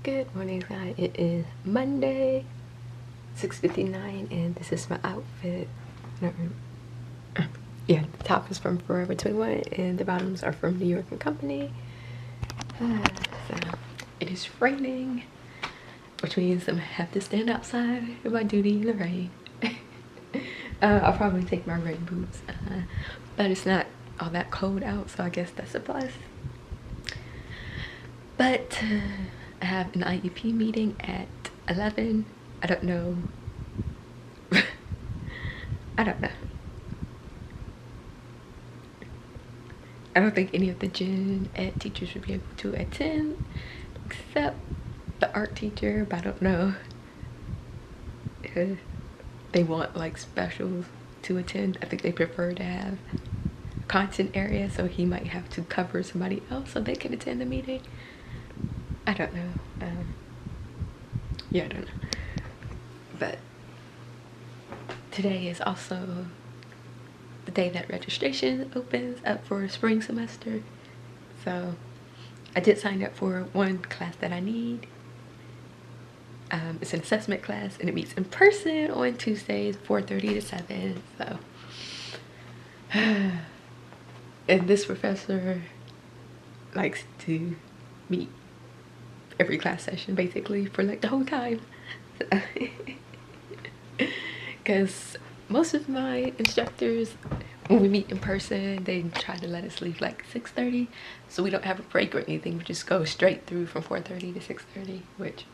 Good morning, guys. It is Monday, 6:59, and this is my outfit. Yeah, the top is from Forever 21, and the bottoms are from New York and Company. So it is raining, which means I'm gonna have to stand outside with my duty in the rain. I'll probably take my rain boots, but it's not all that cold out, so I guess that's a plus. But I have an IEP meeting at 11. I don't know. I don't know. I don't think any of the gen ed teachers would be able to attend, except the art teacher, but I don't know if they want like specials to attend. I think they prefer to have content area, so he might have to cover somebody else so they can attend the meeting. I don't know. Yeah, I don't know. But today is also the day that registration opens up for spring semester. So I did sign up for one class that I need. It's an assessment class, and it meets in person on Tuesdays, 4:30 to 7. So, and this professor likes to meet every class session basically for like the whole time. Because most of my instructors, when we meet in person, they try to let us leave like 6:30, so we don't have a break or anything. We just go straight through from 4:30 to 6:30, which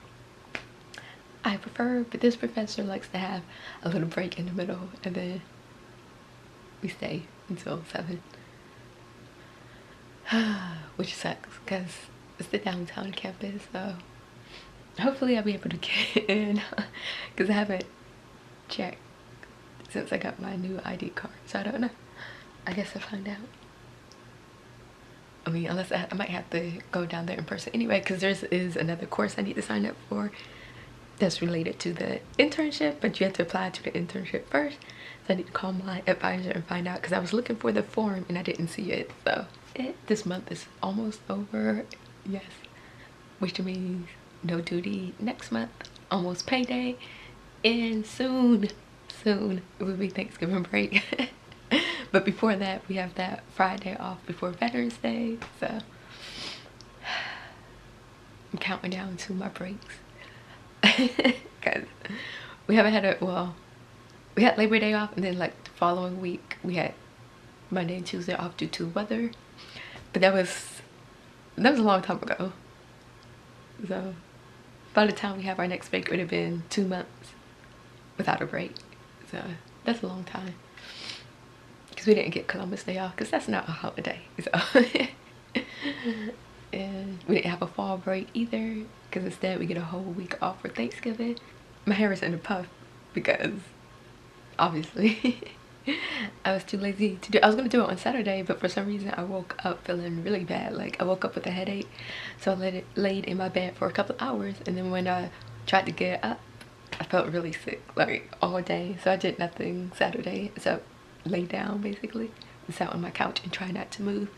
I prefer. But this professor likes to have a little break in the middle, and then we stay until 7. Which sucks because it's the downtown campus, so hopefully I'll be able to get in because I haven't checked since I got my new ID card, so I don't know. I guess I'll find out. I mean, unless I might have to go down there in person anyway, because there is another course I need to sign up for that's related to the internship, but you have to apply to the internship first. So I need to call my advisor and find out, because I was looking for the form and I didn't see it. So this month is almost over, yes, which means no duty next month, almost payday, and soon it will be Thanksgiving break. But before that, we have that Friday off before Veterans Day, so I'm counting down to my breaks. Because we haven't had we had Labor Day off, and then like the following week we had Monday and Tuesday off due to weather, but that was a long time ago. So by the time we have our next break, it would have been 2 months without a break. So that's a long time, because we didn't get Columbus Day off because that's not a holiday. So and we didn't have a fall break either, because instead we get a whole week off for Thanksgiving. My hair is in a puff because obviously I was too lazy to do. I was gonna do it on Saturday, but for some reason I woke up feeling really bad. Like I woke up with a headache, so I laid in my bed for a couple of hours, and then when I tried to get up, I felt really sick like all day. So I did nothing Saturday, so laid down basically and sat on my couch and tried not to move.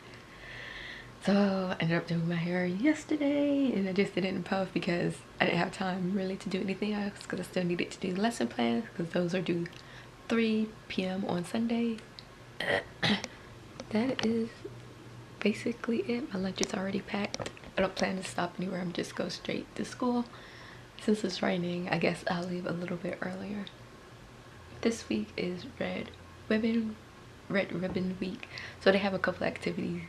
So I ended up doing my hair yesterday, and I just did it in puff because I didn't have time really to do anything else, because I still needed to do lesson plans, because those are due 3 p.m. on Sunday. That is basically it. My lunch is already packed. I don't plan to stop anywhere. I'm just go straight to school. Since it's raining, I guess I'll leave a little bit earlier. This week is Red Ribbon Week, so they have a couple activities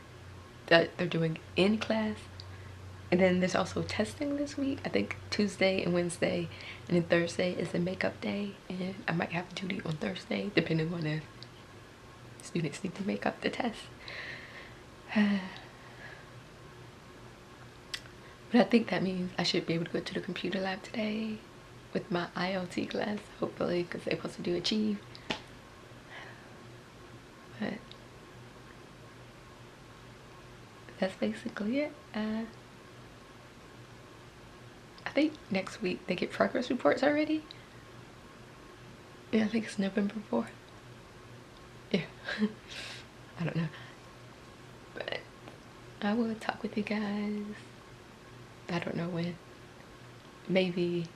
that they're doing in class, and then there's also testing this week. I think Tuesday and Wednesday, and then Thursday is the makeup day, and I might have duty on Thursday depending on if students need to make up the test. But I think that means I should be able to go to the computer lab today with my IoT class, hopefully, because they're supposed to do Achieve. But that's basically it. I think next week they get progress reports already. Yeah, I think it's November 4th. Yeah. I don't know. But I will talk with you guys. I don't know when. maybe,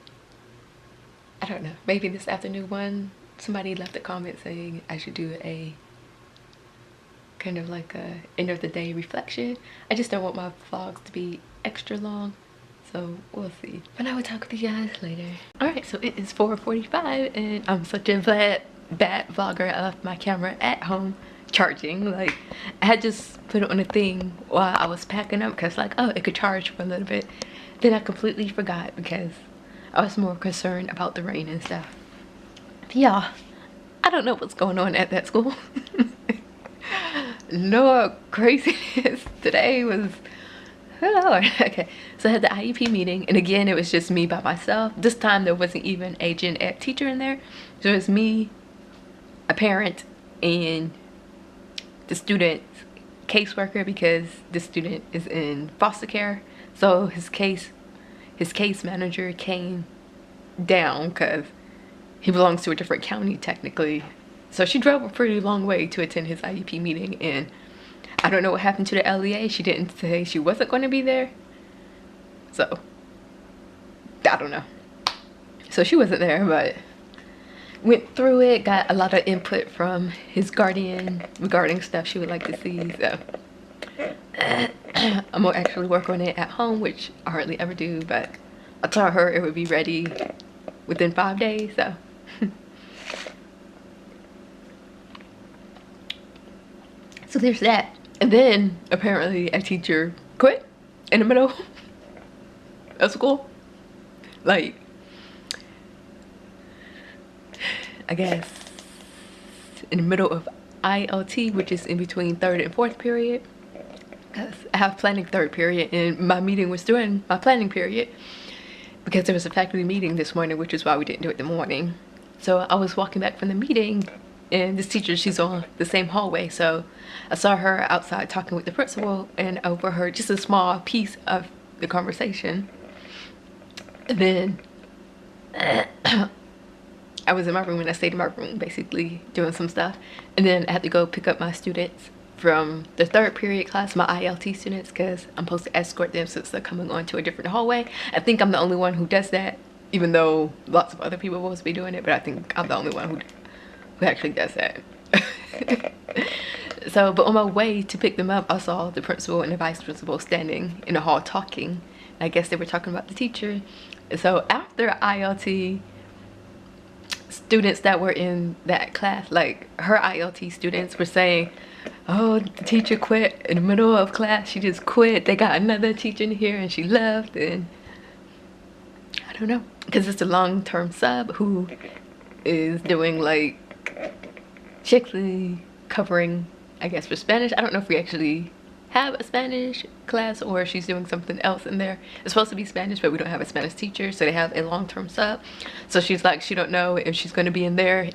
I don't know, maybe this afternoon one, somebody left a comment saying I should do a kind of like a end of the day reflection. I just don't want my vlogs to be extra long, so we'll see. But I will talk with you guys later. All right, so it is 4:45 and I'm such a bad vlogger. I left my camera at home charging. Like, I had just put it on a thing while I was packing up because like, oh, it could charge for a little bit. Then I completely forgot because I was more concerned about the rain and stuff. Yeah, I don't know what's going on at that school. No craziness. Today was, oh Lord. Okay, so I had the IEP meeting, and again it was just me by myself. This time there wasn't even a gen ed teacher in there, so it was me, a parent, and the student's caseworker, because the student is in foster care. So his case manager came down because he belongs to a different county technically. So she drove a pretty long way to attend his IEP meeting, and I don't know what happened to the LEA. She didn't say she wasn't going to be there. So I don't know. So she wasn't there, but went through it, got a lot of input from his guardian regarding stuff she would like to see. So I'm gonna actually work on it at home, which I hardly ever do, but I told her it would be ready within 5 days. So so there's that. And then apparently a teacher quit in the middle of school. Like, I guess in the middle of ILT, which is in between 3rd and 4th period. Because I have planning 3rd period, and my meeting was during my planning period because there was a faculty meeting this morning, which is why we didn't do it in the morning. So I was walking back from the meeting, and this teacher, she's on the same hallway, so I saw her outside talking with the principal and overheard just a small piece of the conversation. And then I was in my room, and I stayed in my room basically doing some stuff, and then I had to go pick up my students from the 3rd period class, my ILT students, because I'm supposed to escort them since they're coming on to a different hallway. I think I'm the only one who does that, even though lots of other people are supposed to be doing it, but I think I'm the only one who actually does that. So, but on my way to pick them up, I saw the principal and the vice principal standing in the hall talking. I guess they were talking about the teacher. So after ILT, students that were in that class, like her ILT students, were saying, oh, the teacher quit in the middle of class. She just quit. They got another teacher in here and she left. And I don't know, because it's a long-term sub who is doing like strictly covering, I guess, for Spanish. I don't know if we actually have a Spanish class or she's doing something else in there. It's supposed to be Spanish, but we don't have a Spanish teacher, so they have a long-term sub. So she's like, she don't know if she's going to be in there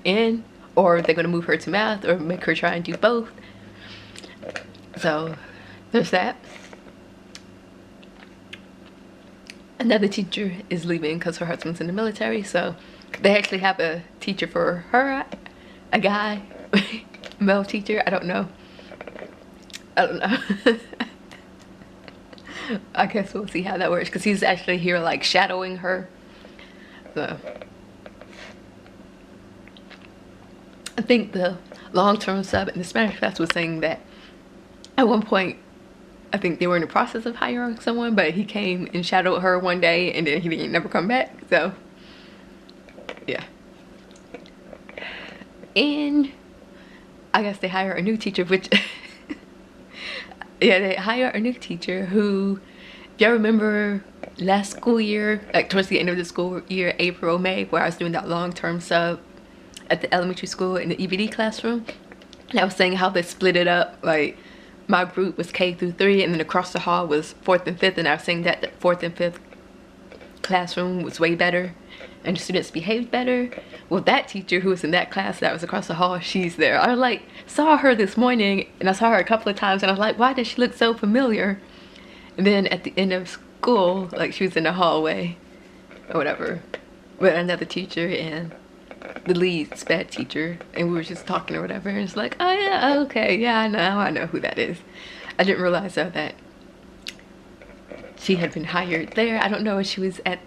or if they're going to move her to math or make her try and do both. So there's that. Another teacher is leaving because her husband's in the military, so they actually have a teacher for her, a guy, male teacher. I don't know. I guess we'll see how that works, because he's actually here like shadowing her. So I think the long-term sub in the Spanish class was saying that at one point, I think they were in the process of hiring someone, but he came and shadowed her one day and then he didn't never come back. So yeah. And I guess they hire a new teacher, which yeah, they hire a new teacher who, if y'all remember last school year, like towards the end of the school year, April, May, where I was doing that long-term sub at the elementary school in the EBD classroom, and I was saying how they split it up. Like, my group was K through 3, and then across the hall was 4th and 5th, and I was saying that the 4th and 5th classroom was way better and the students behaved better. Well, that teacher who was in that class that was across the hall, she's there. I like saw her this morning, and I saw her a couple of times, and I was like, why does she look so familiar? And then at the end of school, like, she was in the hallway or whatever with another teacher and the lead SPED teacher, and we were just talking or whatever, and it's like, oh yeah, okay, yeah, I know who that is. I didn't realize though that she had been hired there. I don't know if she was at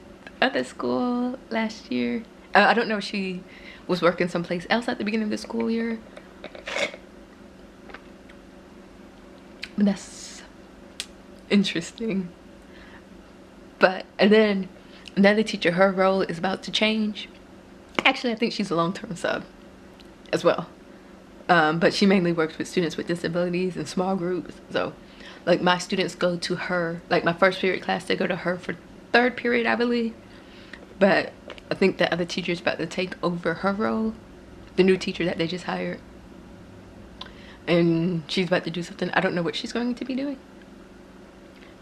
other school last year. I don't know if she was working someplace else at the beginning of the school year. But that's interesting. But, and then another teacher, her role is about to change. Actually, I think she's a long-term sub as well. But she mainly works with students with disabilities in small groups. So, like, my students go to her, like my first period class, they go to her for third period, I believe. But I think the other teacher is about to take over her role, the new teacher that they just hired. And she's about to do something. I don't know what she's going to be doing,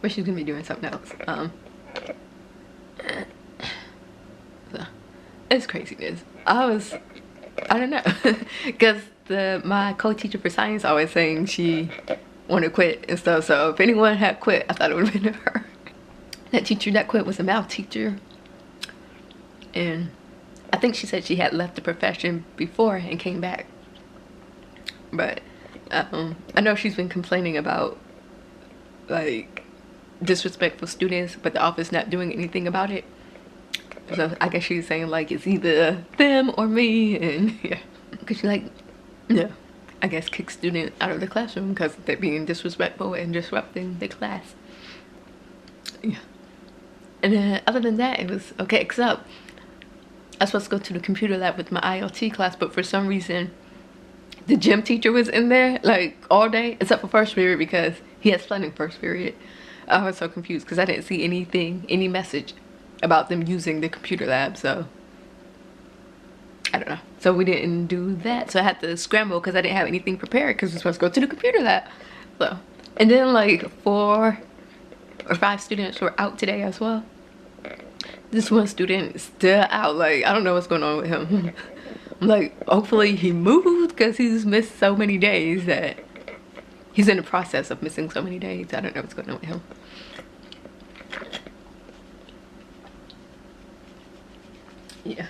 but she's gonna be doing something else. So, it's craziness. I don't know, because my co-teacher for science always saying she wanted to quit and stuff. So if anyone had quit, I thought it would have been her. That teacher that quit was a math teacher, and I think she said she had left the profession before and came back. But I know she's been complaining about like disrespectful students, but the office not doing anything about it. So I guess she's saying like it's either them or me, and yeah, because she like, yeah, I guess kick students out of the classroom because they're being disrespectful and disrupting the class. Yeah. And then other than that, it was okay, except I was supposed to go to the computer lab with my IoT class, but for some reason the gym teacher was in there like all day except for first period because he had flooding first period. I was so confused because I didn't see any message about them using the computer lab, so I don't know. So we didn't do that, so I had to scramble because I didn't have anything prepared because we were supposed to go to the computer lab. So, and then like 4 or 5 students were out today as well. This one student is still out. Like, I don't know what's going on with him. I'm like, hopefully he moved because he's missed so many days that he's in the process of missing so many days. I don't know what's going on with him. Yeah.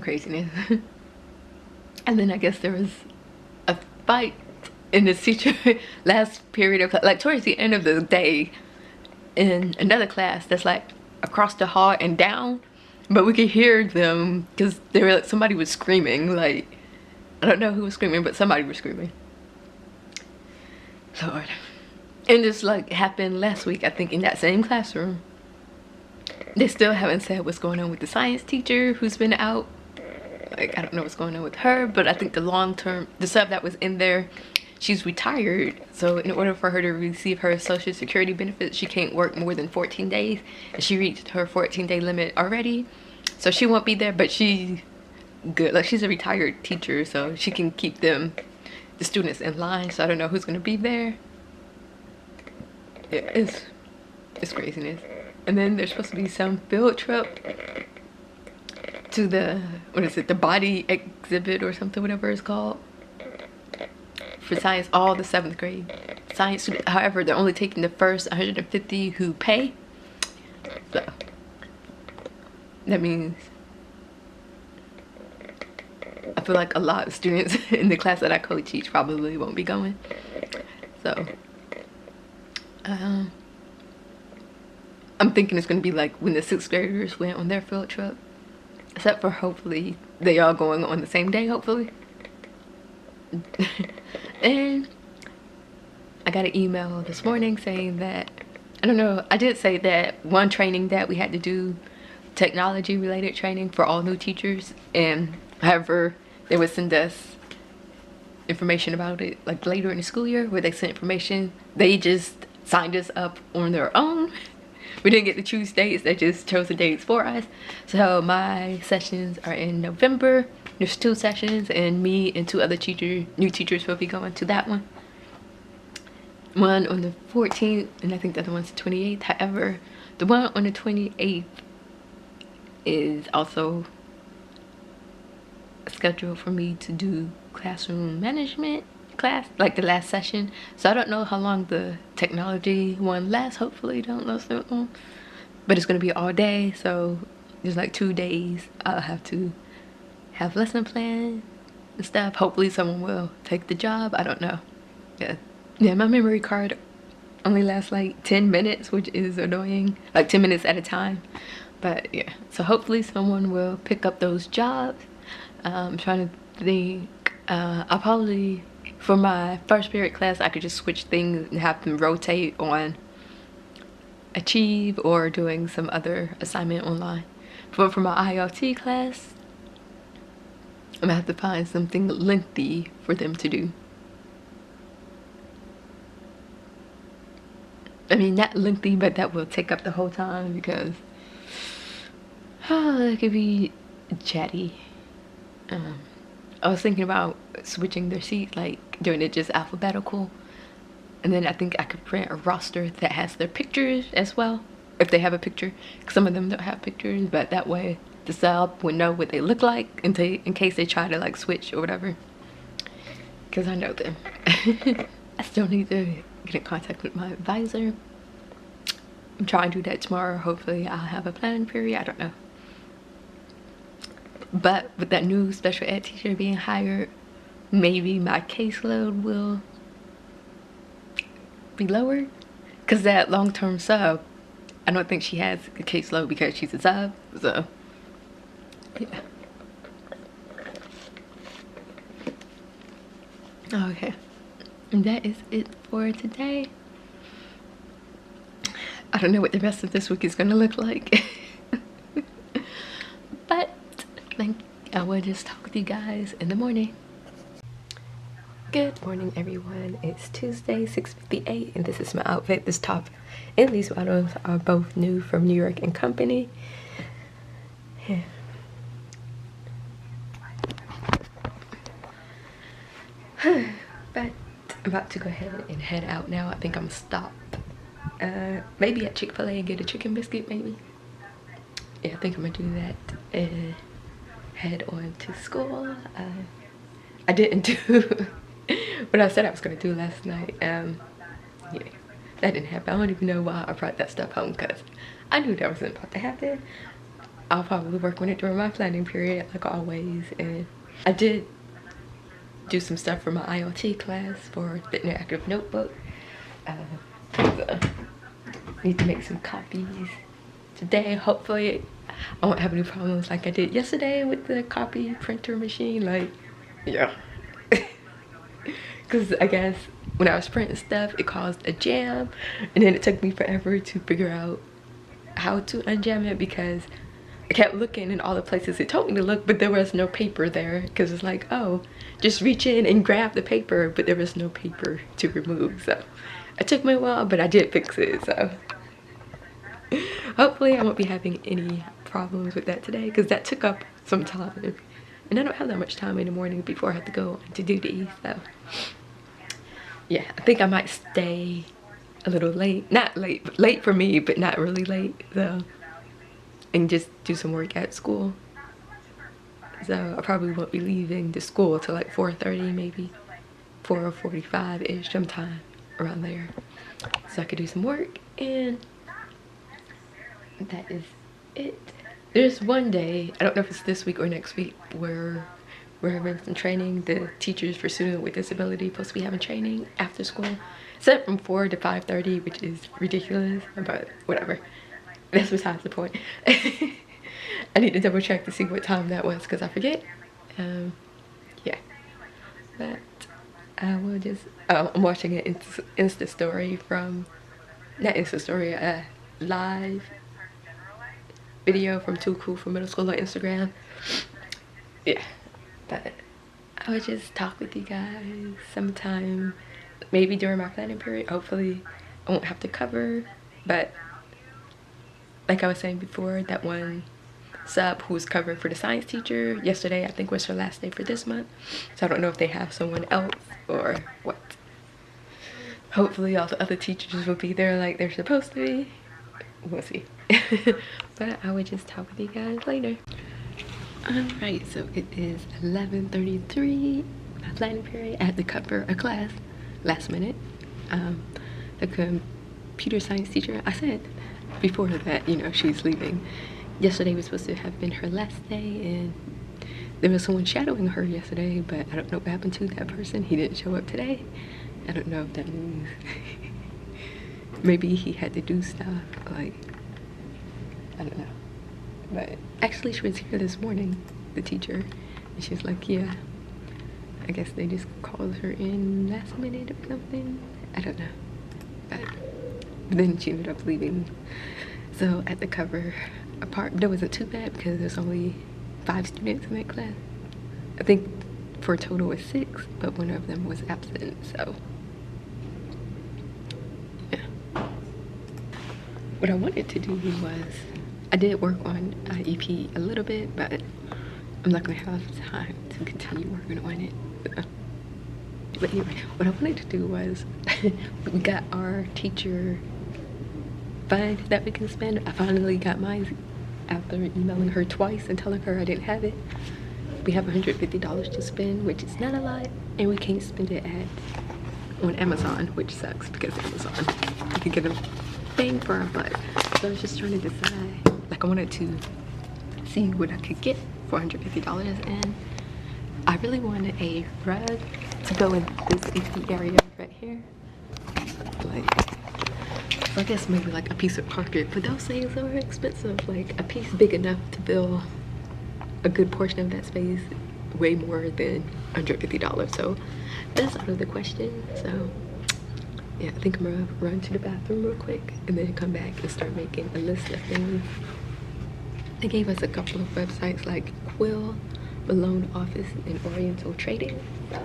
Craziness. And then I guess there was a fight in this teacher last period of, like towards the end of the day, in another class that's like across the hall and down, but we could hear them because they were like, somebody was screaming, like I don't know who was screaming, but somebody was screaming. Lord. And this like happened last week, I think, in that same classroom. They still haven't said what's going on with the science teacher who's been out. Like, I don't know what's going on with her, but I think the sub that was in there, she's retired. So in order for her to receive her Social Security benefits, she can't work more than 14 days. And she reached her 14-day limit already. So she won't be there, but she's good. Like, she's a retired teacher, so she can keep the students in line. So I don't know who's going to be there. Yeah, it's craziness. And then there's supposed to be some field trip to the, what is it, the body exhibit or something, whatever it's called, for science, all the 7th grade science students. However, they're only taking the first 150 who pay. So that means I feel like a lot of students in the class that I co-teach probably won't be going. So I'm thinking it's going to be like when the 6th graders went on their field trip, except for hopefully they all going on the same day, hopefully. And I got an email this morning saying that, I don't know, I did say that one training that we had to do, technology related training for all new teachers, and however they would send us information about it like later in the school year, where they sent information. They just signed us up on their own. We didn't get to choose dates, they just chose the dates for us. So my sessions are in November. There's 2 sessions, and me and 2 other new teachers will be going to that one. One on the 14th, and I think the other one's the 28th. However, the one on the 28th is also scheduled for me to do classroom management class, like the last session. So I don't know how long the technology one lasts. Hopefully it don't last that long, but it's gonna be all day, so there's like 2 days I'll have to have lesson plan and stuff. Hopefully someone will take the job. I don't know. Yeah, my memory card only lasts like 10 minutes, which is annoying, like 10 minutes at a time. But yeah, so hopefully someone will pick up those jobs. I'm trying to think, I'll probably, for my first period class, I could just switch things and have them rotate on Achieve or doing some other assignment online. But for my IoT class, I'm gonna have to find something lengthy for them to do. I mean, not lengthy, but that will take up the whole time because it could be chatty. I was thinking about switching their seats, like doing it just alphabetical. And then I think I could print a roster that has their pictures as well, if they have a picture. Some of them don't have pictures, but that way the sub would know what they look like in case they try to like switch or whatever. Because I know them. I still need to get in contact with my advisor. I'm trying to do that tomorrow. Hopefully I'll have a planning period. I don't know. But with that new special ed teacher being hired, maybe my caseload will be lower, because that long-term sub, I don't think she has a caseload because she's a sub, so yeah. Okay, and that is it for today. I don't know what the rest of this week is gonna look like. But I will just talk with you guys in the morning. Good morning, everyone. It's Tuesday, 6:58, and this is my outfit. This top and these bottoms are both new from New York & Company. Yeah. But I'm about to go ahead and head out now. I think I'm gonna stop maybe at Chick-fil-A and get a chicken biscuit, maybe. Yeah, I think I'm gonna do that and head on to school. I didn't do what I said I was gonna do last night. Yeah, that didn't happen. I don't even know why I brought that stuff home, because I knew that wasn't about to happen. I'll probably work on it during my planning period, like always. And I did do some stuff for my IoT class for the interactive notebook. So need to make some copies today. Hopefully I won't have any problems like I did yesterday with the copy printer machine. Like, yeah. Because I guess when I was printing stuff, it caused a jam, and then it took me forever to figure out how to unjam it, because I kept looking in all the places it told me to look, but there was no paper there, because it's like, oh, just reach in and grab the paper, but there was no paper to remove. So it took me a while, but I did fix it. So hopefully I won't be having any problems with that today, because that took up some time, and I don't have that much time in the morning before I have to go to duty. So yeah, I think I might stay a little late. Not late, but late for me, but not really late though, and just do some work at school. So I probably won't be leaving the school till like 4:30, maybe 4:45-ish, sometime around there, so I could do some work. And that is it. There's one day, I don't know if it's this week or next week, where we're having some training. The teachers for students with disability supposed to be having training after school, set from 4 to 5:30, which is ridiculous, but whatever. That's besides the point. I need to double check to see what time that was, because I forget. Yeah, but I will just, I'm watching an Insta story from, not Insta story, a live video from Too Cool for Middle School on Instagram. Yeah, but I would just talk with you guys sometime, maybe during my planning period. Hopefully I won't have to cover, but like I was saying before, that one sub who's covering for the science teacher, yesterday I think was her last day for this month, so I don't know if they have someone else or what. Hopefully all the other teachers will be there like they're supposed to be. We'll see. But I would just talk with you guys later. Alright, so it is 11:33, my planning period. I had to cover a class last minute. The computer science teacher, I said before that, you know, she's leaving. Yesterday was supposed to have been her last day, and there was someone shadowing her yesterday, but I don't know what happened to that person. He didn't show up today. I don't know if that means maybe he had to do stuff, like, I don't know. But actually she was here this morning, the teacher, and she was like, yeah, I guess they just called her in last minute or something. I don't know. But then she ended up leaving. So at the cover part, that wasn't too bad because there's only 5 students in that class. I think for a total of 6, but one of them was absent, so yeah. What I wanted to do was, I did work on IEP a little bit, but I'm not gonna have time to continue working on it. So. But anyway, what I wanted to do was, we got our teacher fund that we can spend. I finally got mine after emailing her twice and telling her I didn't have it. We have $150 to spend, which is not a lot, and we can't spend it on Amazon, which sucks because Amazon, you can get a bang for our buck. So I was just trying to decide, like I wanted to see what I could get for $150, and I really wanted a rug to go in this empty area right here. Like, so I guess maybe like a piece of carpet, but those things are expensive. Like a piece big enough to fill a good portion of that space, way more than $150. So that's out of the question. So yeah, I think I'm gonna run to the bathroom real quick and then come back and start making a list of things. They gave us a couple of websites like Quill, Malone Office, and Oriental Trading. So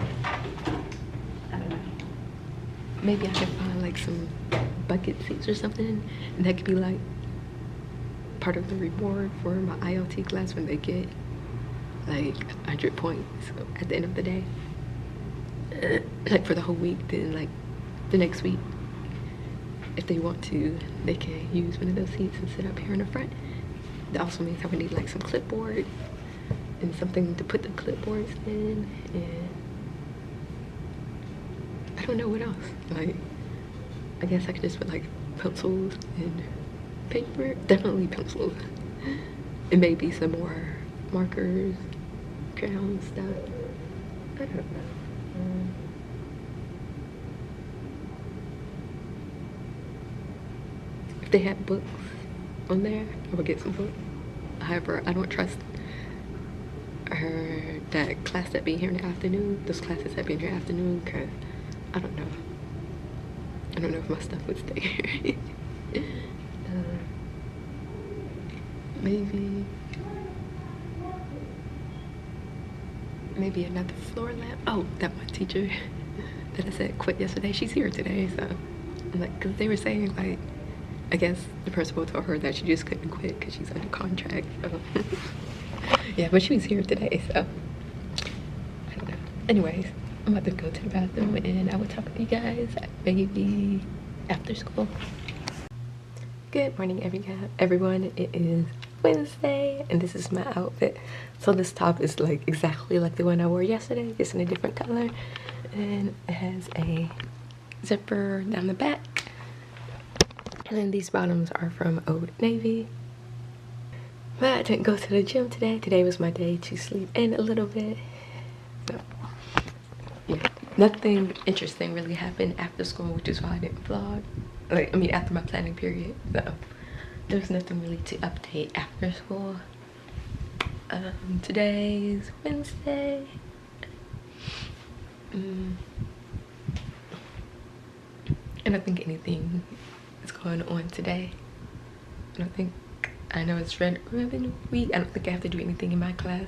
I don't know. Maybe I could find like some bucket seats or something, and that could be like part of the reward for my IoT class when they get like 100 points at the end of the day. Like for the whole week, then like the next week, if they want to, they can use one of those seats and sit up here in the front. That also means I would need like some clipboard and something to put the clipboards in, and I don't know what else. Like, I guess I could just put like pencils and paper, definitely pencils, and maybe some more markers, crayons, stuff. I don't know. If they had books on there, I would get some books. However, I don't trust that class that be here in the afternoon, those classes that be in the afternoon, because I don't know. I don't know if my stuff would stay here. Maybe another floor lamp. Oh, that one teacher that I said quit yesterday, she's here today. So I'm like, because they were saying like, I guess the principal told her that she just couldn't quit because she's under contract. So yeah, but she was here today, so I don't know. Anyways, I'm about to go to the bathroom and I will talk to you guys maybe after school. Good morning, everyone. It is Wednesday and this is my outfit. So this top is like exactly like the one I wore yesterday, just in a different color, and it has a zipper down the back, and then these bottoms are from Old Navy. But I didn't go to the gym today. Today was my day to sleep in a little bit. So yeah, nothing interesting really happened after school, which is why I didn't vlog. Like, I mean, after my planning period. So there's nothing really to update after school. Today's Wednesday. I don't think anything is going on today. I know it's Red Ribbon Week. I don't think I have to do anything in my class.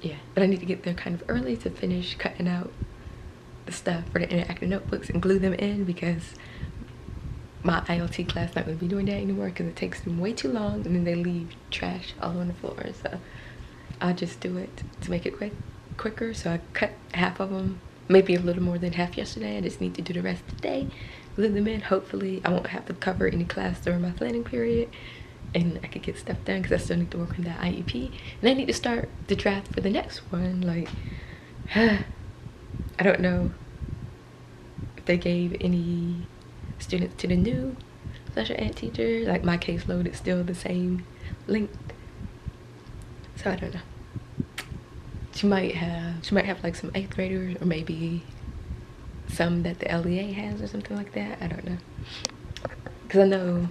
Yeah, but I need to get there kind of early to finish cutting out the stuff for the interactive notebooks and glue them in, because my IoT class not going to be doing that anymore because it takes them way too long and then they leave trash all on the floor. So I'll just do it to make it quicker. So I cut half of them, maybe a little more than half yesterday. I just need to do the rest today, glue them in. Hopefully I won't have to cover any class during my planning period and I could get stuff done, because I still need to work on that IEP and I need to start the draft for the next one. Like I don't know if they gave any students to the new special ed teacher. Like my caseload is still the same length, so I don't know. She might have like some 8th graders or maybe some that the LEA has or something like that. I don't know, because I know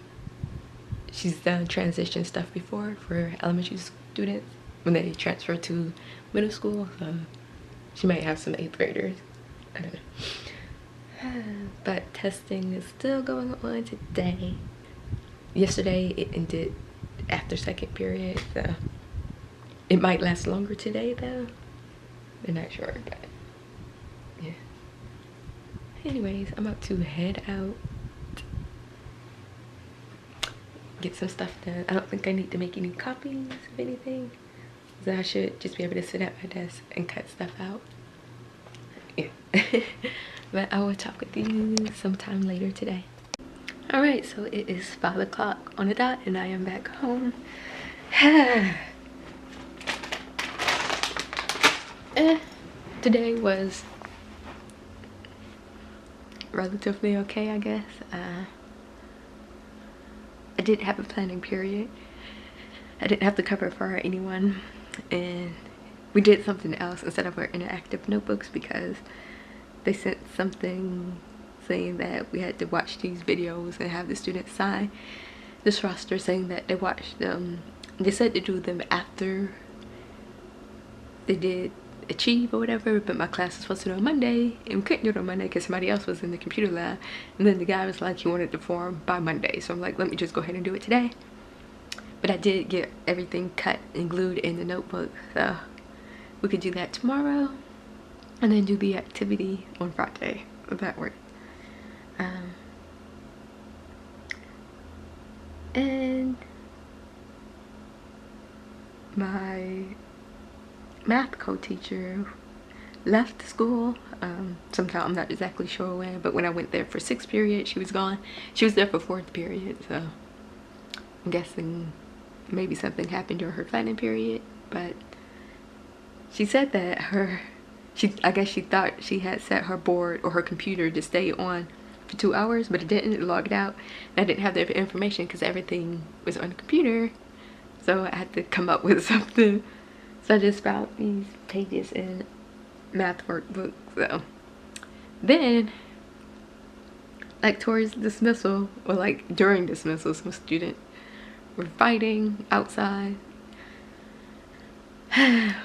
she's done transition stuff before for elementary students when they transfer to middle school, so she might have some 8th graders. I don't know. But testing is still going on today. Yesterday it ended after 2nd period, so it might last longer today though. They're not sure, but yeah. Anyways, I'm about to head out, get some stuff done. I don't think I need to make any copies of anything, so I should just be able to sit at my desk and cut stuff out. Yeah. But I will talk with you sometime later today. All right, so it is 5 o'clock on the dot and I am back home. Today was relatively okay, I guess. I didn't have a planning period. I didn't have to cover for anyone, and we did something else instead of our interactive notebooks because they sent something saying that we had to watch these videos and have the students sign this roster saying that they watched them. They said to do them after they did Achieve or whatever, but my class was supposed to do on Monday and we couldn't do it on Monday because somebody else was in the computer lab, and then the guy was like he wanted the form by Monday, so I'm like, let me just go ahead and do it today. But I did get everything cut and glued in the notebook, so we could do that tomorrow and then do the activity on Friday if that worked. And my math co-teacher left school sometime, I'm not exactly sure when, but when I went there for 6th period she was gone. She was there for 4th period, so I'm guessing maybe something happened during her planning period. But she said that I guess she thought she had set her board or her computer to stay on for 2 hours, but it didn't. It logged out and I didn't have the information because everything was on the computer, so I had to come up with something. So I just found these pages in math workbook. So then, like towards dismissal, or like during dismissal, some students were fighting outside. And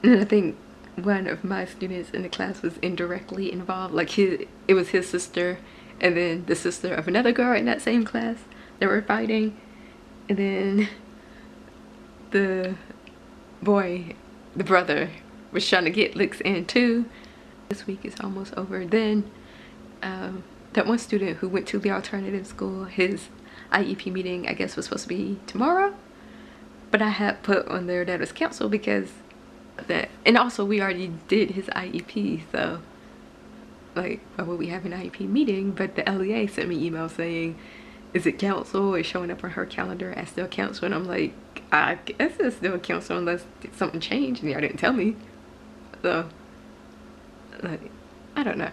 I think one of my students in the class was indirectly involved. Like it was his sister and then the sister of another girl in that same class that were fighting. And then the boy, the brother, was trying to get licks in too. This week is almost over. Then that one student who went to the alternative school, his IEP meeting I guess was supposed to be tomorrow, but I had put on there that it was canceled because of that. And also we already did his IEP, so like why would we have an IEP meeting? But the LEA sent me email saying, is it council? It's showing up on her calendar as still council, and I'm like, I guess it's still council unless something changed and y'all didn't tell me. So like, I don't know.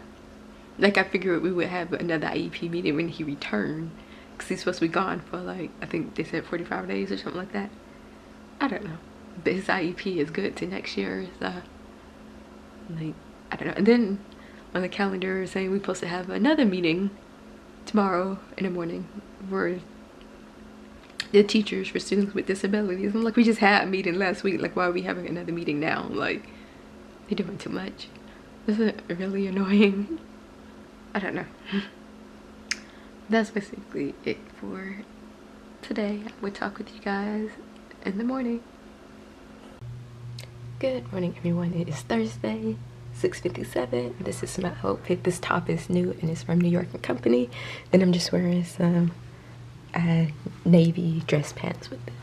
Like I figured we would have another IEP meeting when he returned, because he's supposed to be gone for like, I think they said 45 days or something like that. I don't know. But his IEP is good to next year, so like, I don't know. And then on the calendar saying we're supposed to have another meeting tomorrow in the morning for the teachers for students with disabilities. I'm like, we just had a meeting last week, like why are we having another meeting now? Like, they're doing too much. This is really annoying. I don't know. That's basically it for today. I will talk with you guys in the morning. Good morning everyone, it is Thursday, 6:57. This is my outfit. This top is new and it's from New York & Company. And I'm just wearing some navy dress pants with it.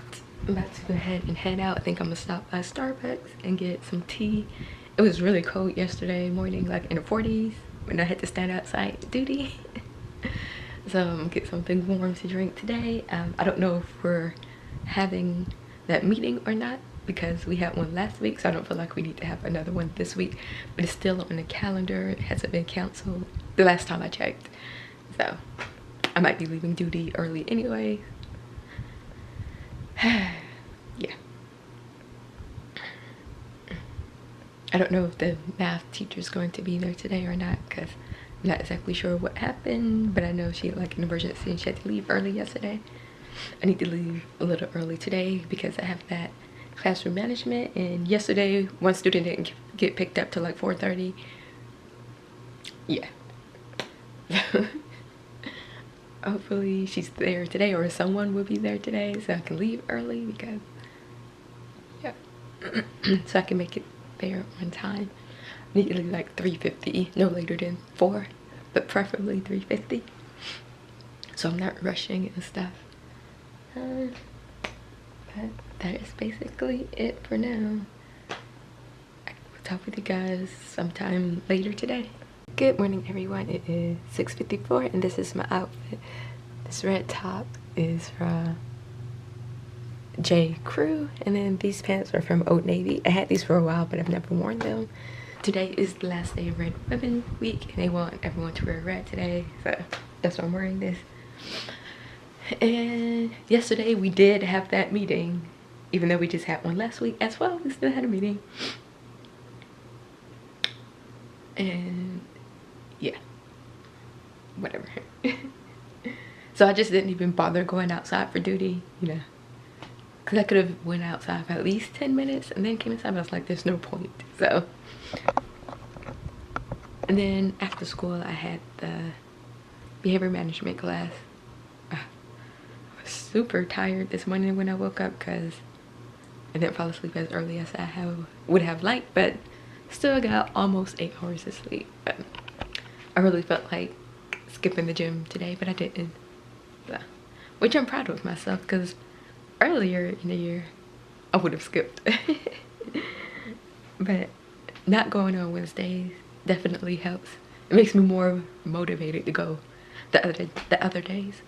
I'm about to go ahead and head out. I think I'm gonna stop by Starbucks and get some tea. It was really cold yesterday morning, like in the 40s, when I had to stand outside duty. So I'm gonna get something warm to drink today. I don't know if we're having that meeting or not, because we had one last week, so I don't feel like we need to have another one this week, but it's still on the calendar. It hasn't been canceled the last time I checked, so I might be leaving duty early anyway. Yeah. I don't know if the math teacher's going to be there today or not, because I'm not exactly sure what happened, but I know she had like an emergency and she had to leave early yesterday. I need to leave a little early today because I have that classroom management, and yesterday one student didn't get picked up till like 4:30. Yeah. Hopefully she's there today, or someone will be there today, so I can leave early because, yeah. So I can make it there on time. I need to leave like 3:50, no later than 4, but preferably 3:50, so I'm not rushing and stuff. But that is basically it for now. I will talk with you guys sometime later today. Good morning, everyone. It is 6:54 and this is my outfit. This red top is from J. Crew, and then these pants are from Old Navy. I had these for a while, but I've never worn them. Today is the last day of Red Ribbon Week, and they want everyone to wear red today, so that's why I'm wearing this. And yesterday we did have that meeting, even though we just had one last week as well. We still had a meeting, and yeah, whatever. So I just didn't even bother going outside for duty, you know, because I could have went outside for at least 10 minutes and then came inside, but I was like, there's no point. So, and then after school I had the behavior management class. I was super tired this morning when I woke up because I didn't fall asleep as early as I would have liked, but still got almost 8 hours of sleep. But I really felt like skipping the gym today, but I didn't. So, which I'm proud of myself, because earlier in the year I would have skipped. But not going on Wednesdays definitely helps. It makes me more motivated to go the other days.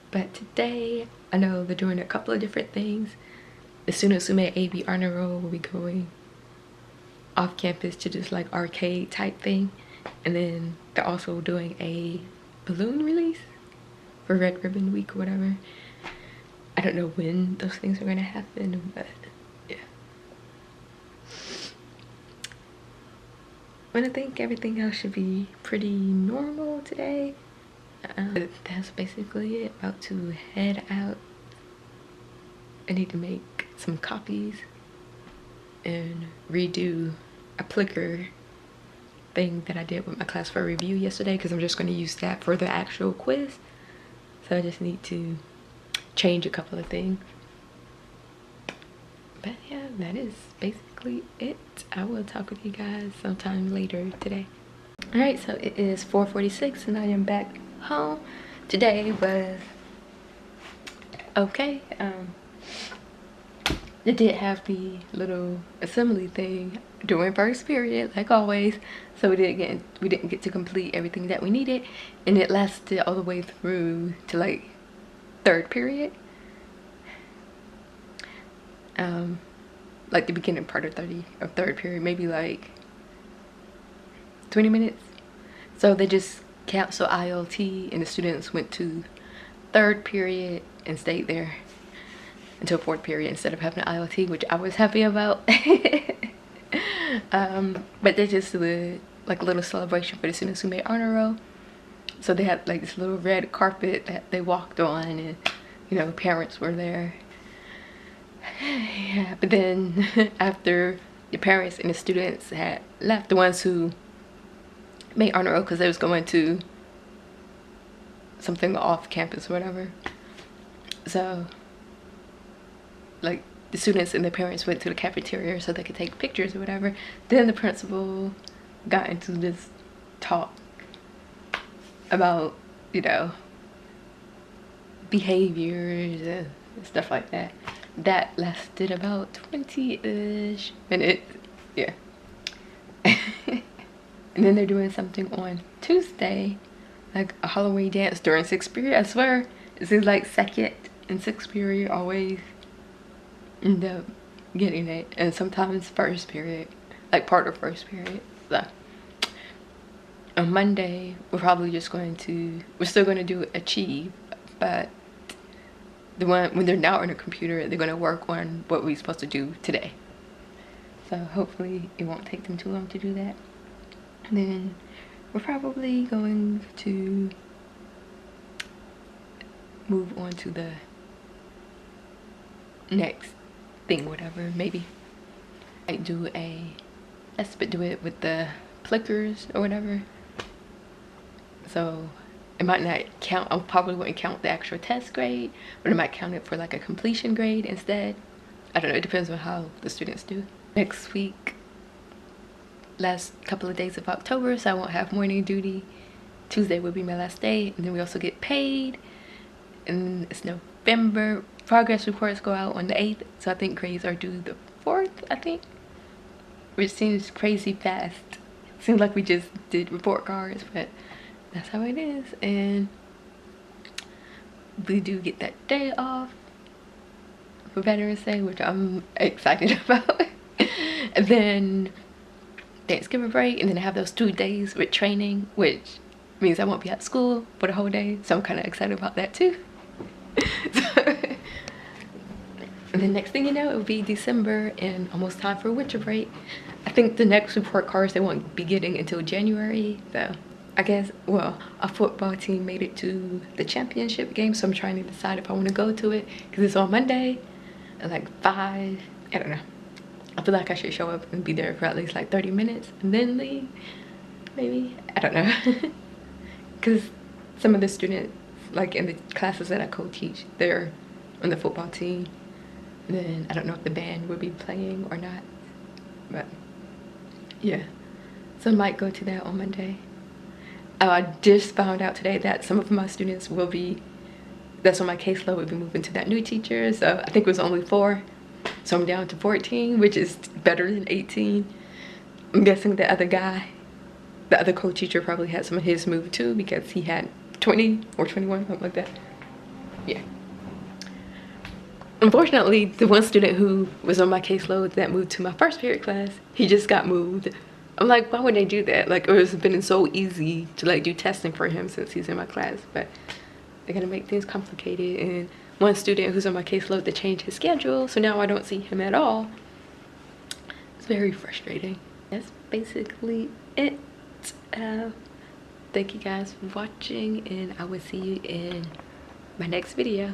But today I know they're doing a couple of different things. The students who made AB Honor Roll will be going off campus to just like arcade type thing, and then they're also doing a balloon release for Red Ribbon Week or whatever. I don't know when those things are gonna happen, but yeah. But I think everything else should be pretty normal today. That's basically it. About to head out. I need to make some copies and redo a Plickr thing that I did with my class for review yesterday, because I'm just going to use that for the actual quiz. So I just need to change a couple of things. But yeah, that is basically it. I will talk with you guys sometime later today. Alright, so it is 4:46 and I am back home. Today was okay. They did have the little assembly thing during first period, like always, so we didn't get to complete everything that we needed, and it lasted all the way through to like third period, like the beginning part of third period, maybe like 20 minutes. So they just canceled ILT and the students went to third period and stayed there until fourth period instead of having an ILT, which I was happy about. But they just did like a little celebration for the students who made honor roll. So they had like this little red carpet that they walked on, and you know, parents were there. Yeah, but then after the parents and the students had left, the ones who made honor roll because they was going to something off campus or whatever, so like the students and the parents went to the cafeteria so they could take pictures or whatever. Then the principal got into this talk about, you know, behaviors and stuff like that. That lasted about 20-ish minutes. Yeah. And then they're doing something on Tuesday, like a Halloween dance during 6th period. I swear, it seems like 2nd and 6th period always end up getting it, and sometimes 1st period, like part of 1st period. So on Monday we're still going to do Achieve, but when they're now on a computer, they're gonna work on what we're supposed to do today. So hopefully it won't take them too long to do that. And then we're probably going to move on to the next thing, whatever, maybe. I do it with the Plickers or whatever. So it might not count, I probably wouldn't count the actual test grade, but it might count it for like a completion grade instead. I don't know, it depends on how the students do. Next week, last couple of days of October, so I won't have morning duty. Tuesday will be my last day, and then we also get paid. And it's November. Progress reports go out on the 8th, so I think grades are due the 4th, I think. Which seems crazy fast. Seems like we just did report cards, but that's how it is. And we do get that day off for Veterans Day, which I'm excited about. And then Thanksgiving break, and then I have those 2 days with training, which means I won't be at school for the whole day, so I'm kind of excited about that too. And then next thing you know, it will be December and almost time for winter break. I think the next report cards they won't be getting until January, so I guess, well, our football team made it to the championship game, so I'm trying to decide if I want to go to it, because it's on Monday at like 5, I don't know. I feel like I should show up and be there for at least like 30 minutes and then leave, maybe, I don't know. Because some of the students, like in the classes that I co-teach, they're on the football team. And then I don't know if the band will be playing or not, but yeah. So I might go to that on Monday. I just found out today that some of my students will be, that's on my caseload, will be moving to that new teacher. So I think it was only 4. So I'm down to 14, which is better than 18. I'm guessing the other guy, the other co-teacher probably had some of his moved too, because he had 20 or 21, something like that. Yeah. Unfortunately, the one student who was on my caseload that moved to my first period class, he just got moved. I'm like, why would they do that? Like, it was been so easy to like do testing for him since he's in my class, but they're gonna make things complicated. And one student who's on my caseload, they changed his schedule, so now I don't see him at all. It's very frustrating. That's basically it. Thank you guys for watching, and I will see you in my next video.